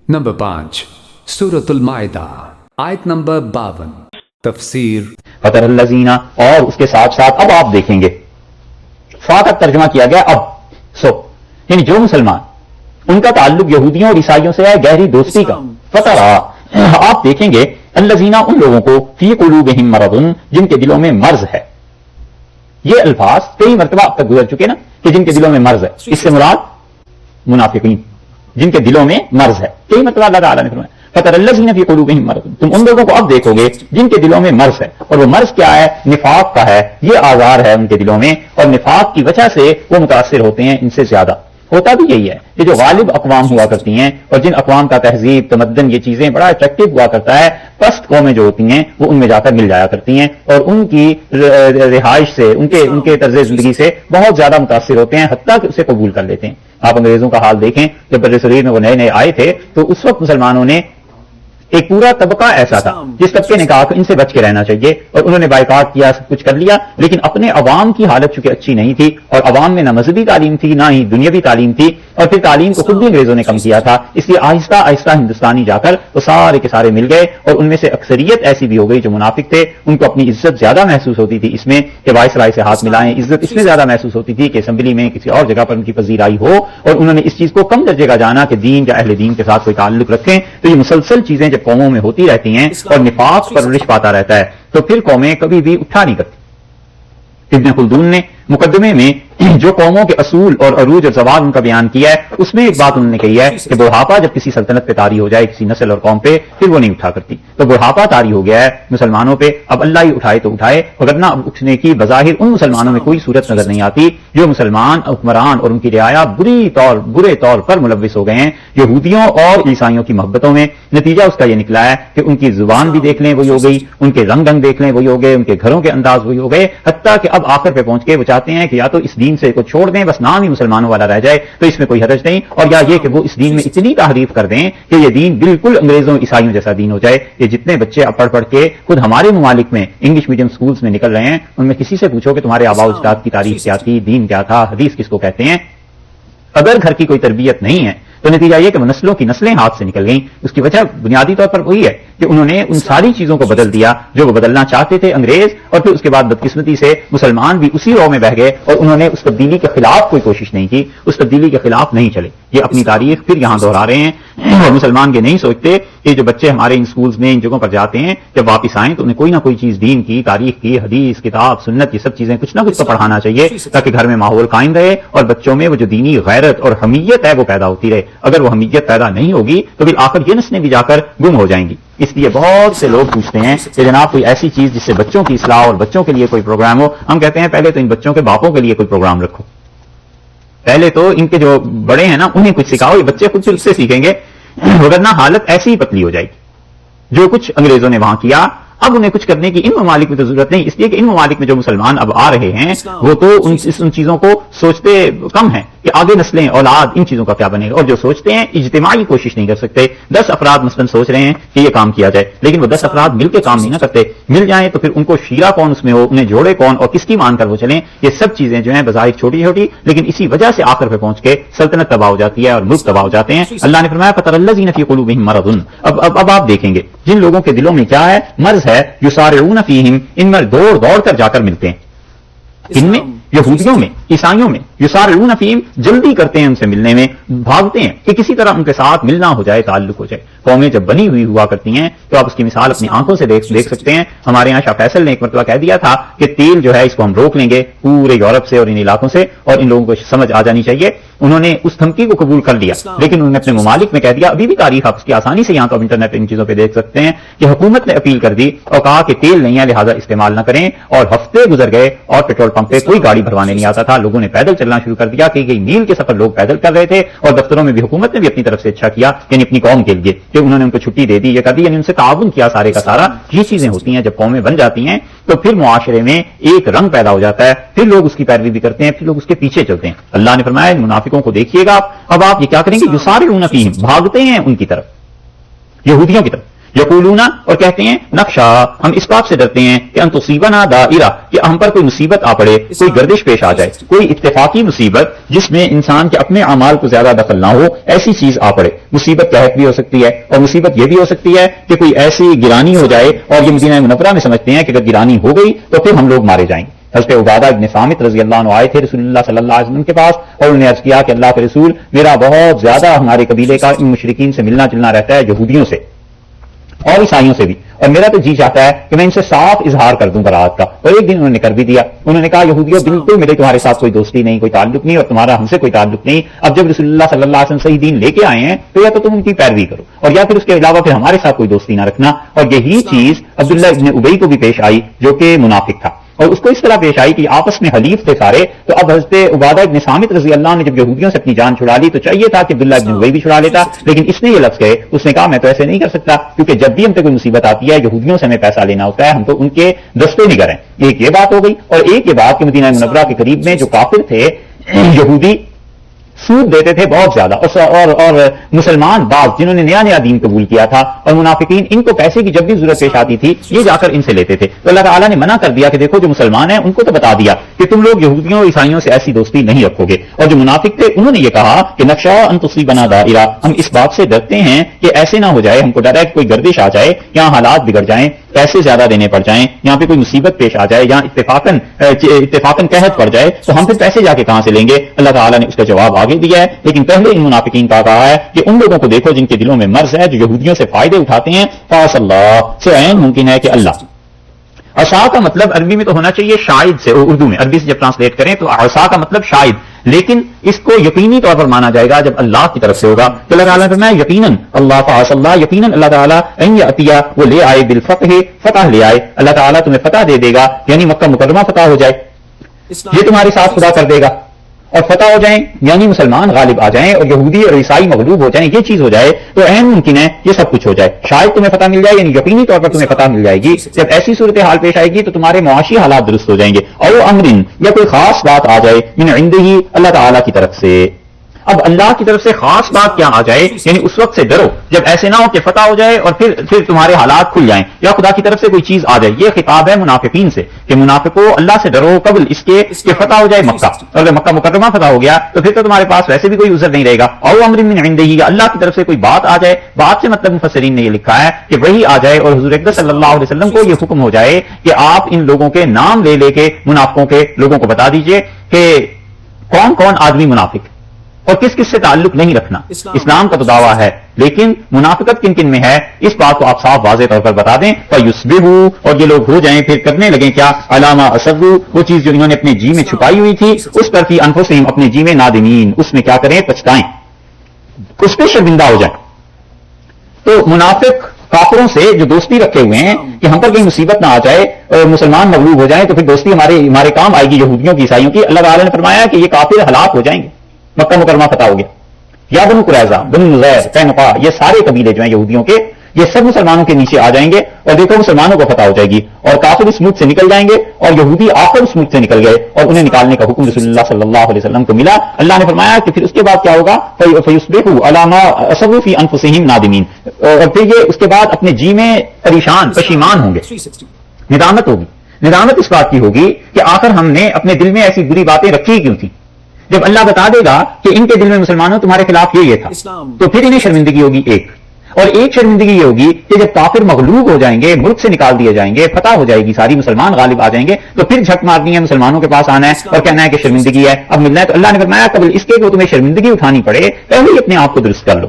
Number 5 सूरतुल माइदा आयत number 52 तफसीर फतरल्लज़ीना, और उसके साथ साथ अब आप देखेंगे, फा का तर्जमा किया गया अब, यानी जो मुसलमान उनका ताल्लुक यहूदियों और ईसाइयों से है गहरी दोस्ती का, फतरा, आप देखेंगे अल्लज़ीना, उन लोगों को फी कुलूबिहिम मरदुन, जिनके दिलों में मर्ज है। ये अल्फाज कई मरतबा अब तक गुजर चुके ना, कि जिनके दिलों में मर्ज है, इससे मुराद मुनाफिकीन, जिनके दिलों में मर्ज है। कई मरतबा अल्लाह ताला ने फरमाया फतरल्लज़ीना फी कुलूबिहिम मरदुन, तुम उन लोगों को अब देखोगे जिनके दिलों में मर्ज है, और वो मर्ज क्या है? निफाक का है, ये आजार है उनके दिलों में, और निफाक की वजह से वो मुतासिर होते हैं इनसे ज्यादा। होता भी यही है कि जो गालिब अकवाम हुआ करती हैं, और जिन अकवाम का तहजीब तमद्दन ये चीजें बड़ा अट्रैक्टिव हुआ करता है, पस्त कौमें जो होती हैं वो उनमें जाकर मिल जाया करती हैं, और उनकी रिहाइश से, उनके तर्ज जिंदगी से बहुत ज्यादा मुतासिर होते हैं, हत्ता कि उसे कबूल कर लेते हैं। आप अंग्रेजों का हाल देखें, जब बर्रे सगीर में वो नए नए आए थे, तो उस वक्त मुसलमानों ने, एक पूरा तबका ऐसा था जिस तबके ने कहा कि इनसे बच के रहना चाहिए, और उन्होंने बाइकाट किया, सब कुछ कर लिया, लेकिन अपने अवाम की हालत चूंकि अच्छी नहीं थी, और अवाम में न मजहबी तालीम थी ना ही दुनियावी तालीम थी, और फिर तालीम को खुद भी अंग्रेजों ने कम किया था, इसलिए आहिस्ता आहिस्ता हिंदुस्तानी जाकर वो सारे के सारे मिल गए, और उनमें से अक्सरियत ऐसी भी हो गई जो मुनाफिक थे, उनको अपनी इज्जत ज्यादा महसूस होती थी इसमें कि वायसराय से हाथ मिलाएं, इज्जत इसमें ज्यादा महसूस होती थी कि असेंबली में किसी और जगह पर उनकी पजीराई हो, और उन्होंने इस चीज को कम दर्जे का जाना कि दीन या अहले दीन के साथ कोई ताल्लुक रखें। तो ये मुसलसल चीजें जब कौमों में होती रहती हैं और निफाक परवरिश पाता रहता है, तो फिर कौमें कभी भी उठा नहीं करती। इब्न खुल्दून ने मुकदमे में जो कौमों के असूल और अरूज और जवाब उनका बयान किया है, उसमें एक बात उन्होंने कही है कि बुढ़ापा जब किसी सल्तनत पे तारी हो जाए, किसी नस्ल और कौम पे, फिर वो नहीं उठा करती। तो बुढ़ापा तारी हो गया है मुसलमानों पे, अब अल्लाह ही उठाए तो उठाए, वरना अब उठने की बजाहिर उन मुसलमानों में कोई सूरत नजर नहीं आती। जो मुसलमान हुक्मरान और उनकी रियाया बुरे तौर पर मुलविस हो गए हैं यहूदियों और ईसाइयों की मोहब्बतों में। नतीजा उसका यह निकला है कि उनकी जुबान भी देख लें वही हो गई, उनके रंग देख लें वही हो गए, उनके घरों के अंदाज वही हो गए, हत्ता कि अब आखिर पे पहुंच के वो चाहते हैं कि या तो इस दीन से को छोड़ दें, बस नाम ही मुसलमानों वाला रह जाए, तो इसमें कोई हरज नहीं, और या ये कि वो इस दीन में इतनी तारीफ कर दें कि ये दीन बिल्कुल अंग्रेजों ईसाइयों जैसा दीन हो जाए। ये जितने बच्चे अब पढ़ के खुद हमारे ममालिक में इंग्लिश मीडियम स्कूल्स में निकल रहे हैं, उनमें किसी से पूछो कि तुम्हारे आबा उजदाद की तारीफ क्या थी, दीन क्या था, हदीस किसको कहते हैं, अगर घर की कोई तरबियत नहीं है तो नतीजा यह कि वो नस्लों की नस्लें हाथ से निकल गईं। उसकी वजह बुनियादी तौर पर वही है कि उन्होंने उन सारी चीजों को बदल दिया जो वो बदलना चाहते थे अंग्रेज, और फिर उसके बाद बदकिस्मती से मुसलमान भी उसी राह में बह गए, और उन्होंने उस तब्दीली के खिलाफ कोई कोशिश नहीं की, उस तब्दीली के खिलाफ नहीं चले। ये अपनी तारीख फिर यहां दोहरा रहे हैं, और मुसलमान ये नहीं सोचते कि जो बच्चे हमारे इन स्कूल्स में इन जगहों पर जाते हैं, जब वापिस आए तो उन्हें कोई ना कोई चीज दीन की, तारीख की, हदीस, किताब, सुन्नत, ये सब चीजें कुछ ना कुछ तो पढ़ाना चाहिए, ताकि घर में माहौल कायम रहे और बच्चों में वो जो दीनी गैरत और हमीयत है वो पैदा होती रहे। अगर वो हमीयत पैदा नहीं होगी तो फिर आखिर ये नस्लें भी जाकर गुम हो जाएंगी। इसलिए बहुत से लोग पूछते हैं कि जनाब कोई ऐसी चीज जिससे बच्चों की इस्लाह और बच्चों के लिए कोई प्रोग्राम हो। हम कहते हैं पहले तो इन बच्चों के बापों के लिए कोई प्रोग्राम रखो, पहले तो इनके जो बड़े हैं ना उन्हें कुछ सिखाओ, ये बच्चे खुद से सीखेंगे, वरना हालत ऐसी ही पतली हो जाएगी। जो कुछ अंग्रेजों ने वहां किया, अब उन्हें कुछ करने की इन ममालिक में तो जरूरत नहीं, इसलिए कि इन ममालिक में जो मुसलमान अब आ रहे हैं वो तो उन चीजों को सोचते कम है कि आगे नस्लें औलाद इन चीजों का क्या बनेगा, और जो सोचते हैं इज्तिमाई कोशिश नहीं कर सकते। 10 अफराद मसलन सोच रहे हैं कि ये काम किया जाए, लेकिन वो 10 अफराद मिलकर काम नहीं ना करते। मिल जाए तो फिर उनको शीरा कौन उसमें हो, उन्हें जोड़े कौन और किसकी मानकर वो चलें। ये सब चीजें जो हैं बज़ाहिर छोटी छोटी, लेकिन इसी वजह से आखिर पे पहुंच के सल्तनत तबाह हो जाती है और मुल्क तबाह हो जाते हैं। अल्लाह ने फरमाया फतरल्लज़ीना फी कुलूबिहिम मरदुन, अब आप देखेंगे जिन लोगों के दिलों में क्या है, मर्ज है, युसारिऊन फीहिम, इनमें दौड़ दौड़ कर जाकर मिलते हैं, इनमें यहूदियों में, ईसाइयों में, युसारिऊन फीहिम, जल्दी करते हैं उनसे मिलने में, भागते हैं कि किसी तरह उनके साथ मिलना हो जाए, ताल्लुक हो जाए। कौमें जब बनी हुई हुआ करती हैं तो आप उसकी मिसाल अपनी आंखों से देख सकते हैं। हमारे यहाँ शाह फैसल ने एक मरतबा कह दिया था कि तेल जो है इसको हम रोक लेंगे पूरे यूरोप से और इन इलाकों से, और इन लोगों को समझ आ जानी चाहिए। उन्होंने उस धमकी को कबूल कर लिया, लेकिन उन्होंने अपने ममालिक में कह दिया, अभी भी तारीख आप उसकी आसानी से यहाँ तो इंटरनेट इन चीजों पर देख सकते हैं कि हुकूमत ने अपील कर दी और कहा कि तेल नहीं है लिहाजा इस्तेमाल न करें, और हफ्ते गुजर गए और पेट्रोल पंप पे कोई गाड़ी भरवाने नहीं आता था। लोगों ने पैदल चलना शुरू कर दिया, कई मील के सफर लोग पैदल कर रहे थे, और दफ्तरों में भी हुकूमत ने भी अपनी तरफ से अच्छा किया, यानी अपनी कौम के लिए कि उन्होंने उनको छुट्टी दे दी, ये कर दी, यानी उनसे ताउन किया सारे का सारा। ये चीजें होती हैं जब कौमें बन जाती हैं तो फिर मुआशरे में एक रंग पैदा हो जाता है, फिर लोग उसकी पैरवी भी करते हैं, फिर लोग उसके पीछे चलते हैं। अल्लाह ने फरमाया मुनाफिकों को देखिएगा, अब आप ये क्या करेंगे, युसारिऊन फीहिम, भागते हैं उनकी तरफ, यहूदियों की तरफ। یقولونا اور کہتے ہیں نخشا ہم اس بات سے ڈرتے ہیں کہ ان تصیبنا دائرہ کہ ہم پر کوئی مصیبت آ پڑے کوئی گردش پیش آ جائے کوئی اتفاقی مصیبت جس میں انسان کے اپنے اعمال کو زیادہ دخل نہ ہو ایسی چیز آ پڑے مصیبت قحط بھی ہو سکتی ہے اور مصیبت یہ بھی ہو سکتی ہے کہ کوئی ایسی گرانی ہو جائے اور یہ مدینہ منورہ میں سمجھتے ہیں کہ اگر گرانی ہو گئی تو پھر ہم لوگ مارے جائیں گے حضرت عبادہ ابن صامت رضی اللہ عنہ آئے تھے رسول اللہ صلی اللہ علیہ وسلم کے پاس اور انہوں نے عرض کیا کہ اللہ کے رسول میرا بہت زیادہ ہمارے قبیلے کا ان مشرکین سے ملنا جلنا رہتا ہے یہودیوں سے اور عیسائیوں سے بھی اور میرا تو جی چاہتا ہے کہ میں ان سے صاف اظہار کر دوں برات کا اور ایک دن انہوں نے کر بھی دیا انہوں نے کہا یہودیوں بالکل میرے تمہارے ساتھ کوئی دوستی نہیں کوئی تعلق نہیں اور تمہارا ہم سے کوئی تعلق نہیں اب جب رسول اللہ صلی اللہ علیہ وسلم صحیح دین لے کے آئے ہیں تو یا تو تم ان کی پیروی کرو اور یا پھر اس کے علاوہ پھر ہمارے ساتھ کوئی دوستی نہ رکھنا اور یہی چیز عبداللہ ابن ابی کو بھی پیش آئی جو کہ منافق تھا اور اس کو اس طرح پیش آئی کہ آپس میں حلیف تھے سارے تو اب حضرت عبادہ ابن صامت رضی اللہ عنہ نے جب یہودیوں سے اپنی جان چھڑا لی تو چاہیے تھا کہ عبداللہ ابن ابی بھی چھڑا لیتا لیکن اس نے یہ لفظ کہے اس نے کہا میں تو ایسے نہیں کر سکتا کیونکہ جب بھی ہم پہ کوئی مصیبت آتی ہے یہودیوں سے ہمیں پیسہ لینا ہوتا ہے ہم تو ان کے دستے نگر ہیں ایک یہ بات ہو گئی اور ایک یہ بات کہ مدینہ منورہ کے قریب میں جو کافر تھے یہودی سود دیتے تھے بہت زیادہ اور مسلمان بعض جنہوں نے نیا نیا دین قبول کیا تھا اور منافقین ان کو پیسے کی جب بھی ضرورت پیش آتی تھی یہ جا کر ان سے لیتے تھے تو اللہ تعالیٰ نے منع کر دیا کہ دیکھو جو مسلمان ہیں ان کو تو بتا دیا کہ تم لوگ یہودیوں اور عیسائیوں سے ایسی دوستی نہیں رکھو گے اور جو منافق تھے انہوں نے یہ کہا کہ نقشہ ان تصیبنا دائرہ ہم اس بات سے ڈرتے ہیں کہ ایسے نہ ہو جائے ہم کو ڈر ہے کہ کوئی گردش آ جائے یا حالات بگڑ جائیں پیسے زیادہ دینے پڑ جائیں یہاں پہ کوئی مصیبت پیش آ جائے یا اتفاقاً قحط پڑ جائے تو ہم پھر پیسے جا کے کہاں سے لیں گے اللہ تعالیٰ نے اس کا جواب آگے دیا ہے لیکن پہلے ان منافقین کا کہا ہے کہ ان لوگوں کو دیکھو جن کے دلوں میں مرض ہے جو یہودیوں سے فائدے اٹھاتے ہیں خاص اللہ سے عین ممکن ہے کہ اللہ عصا کا مطلب عربی میں تو ہونا چاہیے شاید سے اردو میں عربی سے جب ٹرانسلیٹ کریں تو عصا کا مطلب شاید لیکن اس کو یقینی طور پر مانا جائے گا جب اللہ کی طرف سے ہوگا تو اللہ تعالیٰ نے فرمایا یقیناً اللہ فاص اللہ یقیناً اللہ تعالیٰ ان یاتیہ وہ لے آئے بالفتح فتح لے آئے اللہ تعالیٰ تمہیں فتح دے دے گا یعنی مکہ مکرمہ فتح ہو جائے یہ تمہارے ساتھ خدا کر دے گا اور فتح ہو جائیں یعنی مسلمان غالب آ جائیں اور یہودی اور عیسائی مغلوب ہو جائیں یہ چیز ہو جائے تو عین ممکن ہے یہ سب کچھ ہو جائے شاید تمہیں فتح مل جائے یعنی یقینی طور پر تمہیں فتح مل جائے گی جب ایسی صورتحال پیش آئے گی تو تمہارے معاشی حالات درست ہو جائیں گے اور وہ امرن یا کوئی خاص بات آ جائے من عنده اللہ تعالیٰ کی طرف سے اب اللہ کی طرف سے خاص بات کیا آ جائے یعنی اس وقت سے ڈرو جب ایسے نہ ہو کہ فتح ہو جائے اور پھر تمہارے حالات کھل جائیں یا خدا کی طرف سے کوئی چیز آ جائے یہ خطاب ہے منافقین سے کہ منافقو اللہ سے ڈرو قبل اس کے کہ فتح ہو جائے مکہ اور اگر مکہ مکرمہ فتح ہو گیا تو پھر تو تمہارے پاس ویسے بھی کوئی عذر نہیں رہے گا اور امر من عنده اللہ کی طرف سے کوئی بات آ جائے بات سے مطلب مفسرین نے یہ لکھا ہے کہ وہی آ جائے اور حضور اقدس صلی اللہ علیہ وسلم کو یہ حکم ہو جائے کہ آپ ان لوگوں کے نام لے لے کے منافقوں کے لوگوں کو بتا دیجئے کہ کون کون آدمی منافق اور کس کس سے تعلق نہیں رکھنا اسلام کا تو دعویٰ ہے لیکن منافقت کن کن میں ہے اس بات کو آپ صاف واضح طور پر بتا دیں فَيُصْبِحُوا اور یہ لوگ ہو جائیں پھر کرنے لگیں کیا علامہ اصروا وہ چیز جو انہوں نے اپنے جی میں چھپائی ہوئی تھی اس پر فی انفسہم اپنے جی میں نادمین اس میں کیا کریں پچھتائیں اس پہ شرمندہ ہو جائیں تو منافق کافروں سے جو دوستی رکھے ہوئے ہیں کہ ہم پر کوئی مصیبت نہ آ جائے اور مسلمان مغلوب ہو جائیں تو پھر دوستی ہمارے کام آئے گی یہودیوں کی عیسائیوں کی اللہ تعالیٰ نے فرمایا کہ یہ کافر ہلاک ہو جائیں گے مکہ مکرمہ فتح ہو گیا یا بنو قریظہ بنو نذیر قینقاع یہ سارے قبیلے جو ہیں یہودیوں کے یہ سب مسلمانوں کے نیچے آ جائیں گے اور دیکھو مسلمانوں کو فتح ہو جائے گی اور کافر اس ملک سے نکل جائیں گے اور یہودی آخر اس ملک سے نکل گئے اور انہیں نکالنے کا حکم رسول اللہ صلی اللہ علیہ وسلم کو ملا اللہ نے فرمایا کہ پھر اس کے بعد کیا ہوگا فَيُصْبِحُوا عَلَىٰ مَا أَصَرُّوا فِي أَنفُسِهِمْ نَادِمِينَ اور پھر یہ اس کے بعد اپنے جی میں پریشان پشیمان ہوں گے ندامت ہوگی ندامت اس بات کی ہوگی کہ آخر ہم نے اپنے دل میں ایسی بری باتیں رکھی کیوں تھی جب اللہ بتا دے گا کہ ان کے دل میں مسلمانوں تمہارے خلاف یہ تھا تو پھر انہیں شرمندگی ہوگی ایک اور ایک شرمندگی یہ ہوگی کہ جب کافر مغلوب ہو جائیں گے ملک سے نکال دیے جائیں گے فتح ہو جائے گی ساری مسلمان غالب آ جائیں گے تو پھر جھک مارنی ہے مسلمانوں کے پاس آنا ہے اور کہنا ہے کہ شرمندگی ہے اب ملنا ہے تو اللہ نے فرمایا قبل اس کے کہ تمہیں شرمندگی اٹھانی پڑے پہلے ہی اپنے آپ کو درست کر لو